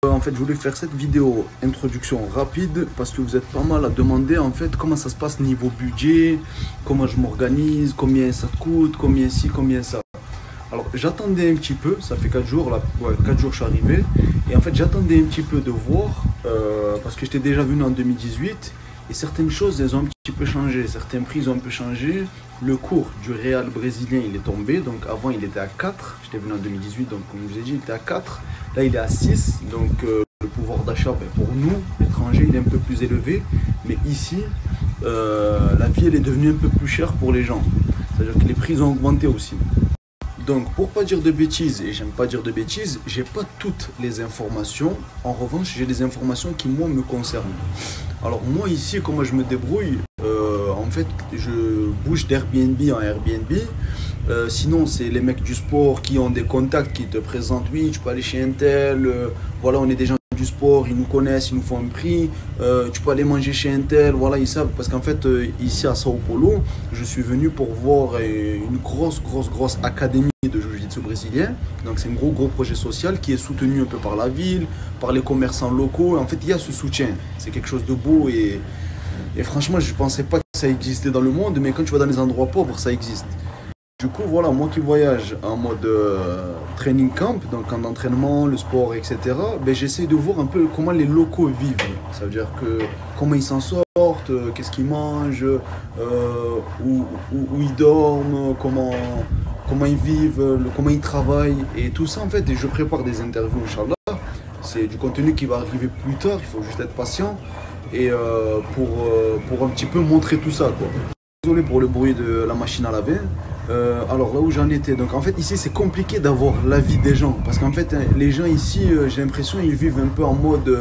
En fait, je voulais faire cette vidéo introduction rapide parce que vous êtes pas mal à demander en fait comment ça se passe niveau budget, comment je m'organise, combien ça coûte, combien ci, combien ça. Alors j'attendais un petit peu, ça fait 4 jours, là, ouais, 4 jours je suis arrivé, et en fait j'attendais un petit peu de voir, parce que j'étais déjà venu en 2018, et certaines choses elles ont un petit peu changé, certains prix ont un peu changé, le cours du réal brésilien il est tombé, donc avant il était à 4, j'étais venu en 2018, donc comme je vous ai dit il était à 4, là il est à 6, donc le pouvoir d'achat pour nous, étrangers, il est un peu plus élevé, mais ici, la vie elle est devenue un peu plus chère pour les gens, c'est-à-dire que les prix ont augmenté aussi. Donc, pour pas dire de bêtises, et j'aime pas dire de bêtises, j'ai pas toutes les informations. En revanche, j'ai des informations qui, moi, me concernent. Alors, moi, ici, comment je me débrouille, en fait, je bouge d'Airbnb en Airbnb. Sinon, c'est les mecs du sport qui ont des contacts qui te présentent. Oui, tu peux aller chez Intel. Voilà, on est des gens du sport, ils nous connaissent, ils nous font un prix. Tu peux aller manger chez Intel. Voilà, ils savent. Parce qu'en fait, ici à Sao Paulo, je suis venu pour voir une grosse académie de jiu-jitsu brésilien. Donc, c'est un gros projet social qui est soutenu un peu par la ville, par les commerçants locaux. En fait, il y a ce soutien. C'est quelque chose de beau et franchement, je ne pensais pas que ça existait dans le monde, mais quand tu vas dans les endroits pauvres, ça existe. Du coup, voilà, moi qui voyage en mode training camp, donc en entraînement, le sport, etc., ben, j'essaie de voir un peu comment les locaux vivent. Ça veut dire que comment ils s'en sortent, qu'est-ce qu'ils mangent, où ils dorment, comment ils vivent, comment ils travaillent. Et tout ça, en fait, et je prépare des interviews, Inch'Allah. C'est du contenu qui va arriver plus tard, il faut juste être patient. Et pour un petit peu montrer tout ça, quoi. Désolé pour le bruit de la machine à laver. Alors là où j'en étais, donc en fait ici c'est compliqué d'avoir l'avis des gens parce qu'en fait les gens ici j'ai l'impression ils vivent un peu en mode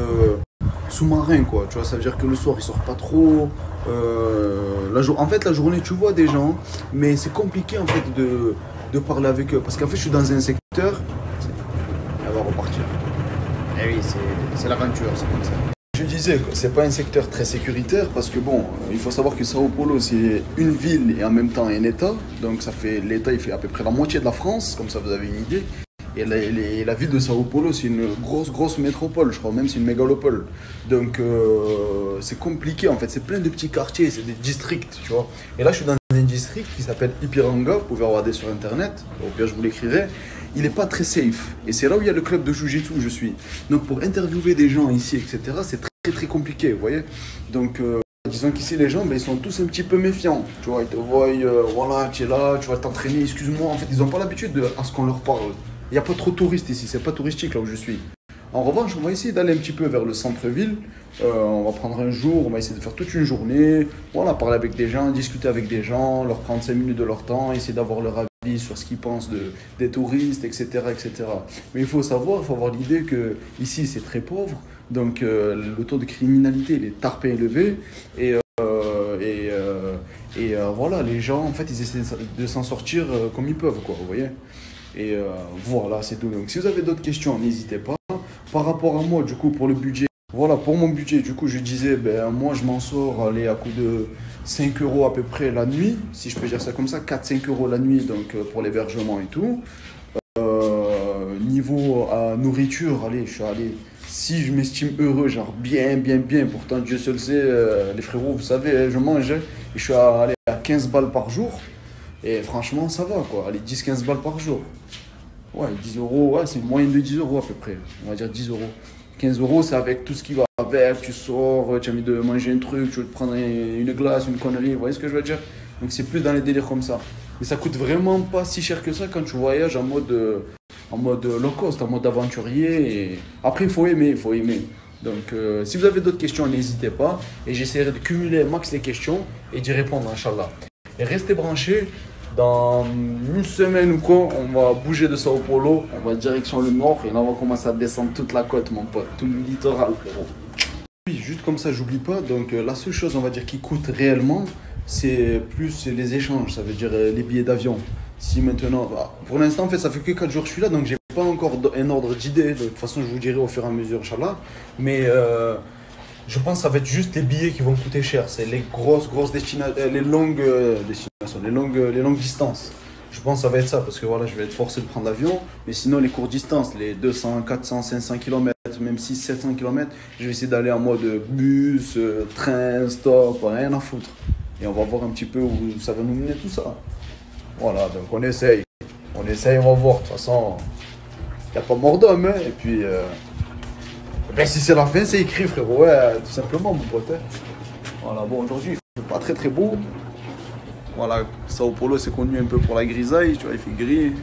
sous-marin quoi, tu vois, ça veut dire que le soir ils sortent pas trop, en fait la journée tu vois des gens mais c'est compliqué en fait de parler avec eux parce qu'en fait je suis dans un secteur, elle va repartir, eh oui c'est l'aventure, c'est comme ça. Je disais que c'est pas un secteur très sécuritaire parce que bon, il faut savoir que Sao Paulo c'est une ville et en même temps un état. Donc ça fait l'état il fait à peu près la moitié de la France, comme ça vous avez une idée. Et la ville de Sao Paulo c'est une grosse métropole, je crois même c'est une mégalopole. Donc c'est compliqué en fait, c'est plein de petits quartiers, c'est des districts, tu vois. Et là je suis dans un district qui s'appelle Ipiranga, vous pouvez regarder sur internet, au pire je vous l'écrirai. Il n'est pas très safe. Et c'est là où il y a le club de Jiu-Jitsu où je suis. Donc pour interviewer des gens ici, etc., c'est très compliqué, vous voyez. Donc disons qu'ici les gens, ben, ils sont tous un petit peu méfiants. Tu vois, ils te voient, voilà, tu es là, tu vas t'entraîner, excuse-moi. En fait, ils n'ont pas l'habitude à ce qu'on leur parle. Il n'y a pas trop de touristes ici, c'est pas touristique là où je suis. En revanche, on va essayer d'aller un petit peu vers le centre-ville. On va prendre un jour, on va essayer de faire toute une journée. Voilà, parler avec des gens, discuter avec des gens, leur prendre 5 minutes de leur temps, essayer d'avoir leur avis sur ce qu'ils pensent des touristes, etc. Mais il faut avoir l'idée que ici c'est très pauvre, donc le taux de criminalité il est tarpé élevé voilà, les gens en fait ils essaient de s'en sortir comme ils peuvent quoi, vous voyez. Et voilà, c'est tout. Donc si vous avez d'autres questions, n'hésitez pas. Par rapport à moi, du coup, pour le budget, voilà, pour mon budget, du coup, je disais, ben, moi, je m'en sors, allez, à coût de 5 euros à peu près la nuit, si je peux dire ça comme ça, 4-5 euros la nuit, donc pour l'hébergement et tout. Niveau nourriture, allez, je suis allé, si je m'estime heureux, genre bien, pourtant Dieu seul sait, les frérots, vous savez, je mange, et je suis allé à 15 balles par jour, et franchement, ça va, quoi, allez, 10-15 balles par jour. Ouais, 10 euros, ouais, c'est une moyenne de 10 euros à peu près. On va dire 10 euros. 15 euros, c'est avec tout ce qui va avec. Tu sors, tu as envie de manger un truc, tu veux te prendre une glace, une connerie. Vous voyez ce que je veux dire? Donc c'est plus dans les délires comme ça. Mais ça coûte vraiment pas si cher que ça quand tu voyages en mode low cost, en mode aventurier. Et après, il faut aimer, il faut aimer. Donc si vous avez d'autres questions, n'hésitez pas. Et j'essaierai de cumuler max les questions et d'y répondre, Inch'Allah. Et restez branchés. Dans une semaine ou quoi, on va bouger de Sao Paulo, on va direction le nord et là on va commencer à descendre toute la côte mon pote, tout le littoral frérot. Oui, juste comme ça j'oublie pas, donc la seule chose on va dire qui coûte réellement, c'est plus les échanges, ça veut dire les billets d'avion. Si maintenant, bah, pour l'instant en fait ça fait que 4 jours que je suis là, donc j'ai pas encore un ordre d'idée, de toute façon je vous dirai au fur et à mesure Inch'Allah, mais je pense que ça va être juste les billets qui vont coûter cher. C'est les grosses destinations, les longues destinations, les longues distances. Je pense que ça va être ça parce que voilà, je vais être forcé de prendre l'avion. Mais sinon, les courtes distances, les 200, 400, 500 km, km, même 600-700 km, je vais essayer d'aller en mode bus, train, stop, rien à foutre. Et on va voir un petit peu où ça va nous mener tout ça. Voilà, donc on essaye, on va voir. De toute façon, il n'y a pas mort d'homme. Hein. Et puis, ben, si c'est la fin, c'est écrit, frérot. Ouais, tout simplement, mon pote. Hein. Voilà, bon, aujourd'hui, il fait pas très très beau. Voilà, Sao Paulo, c'est connu un peu pour la grisaille, tu vois, il fait gris.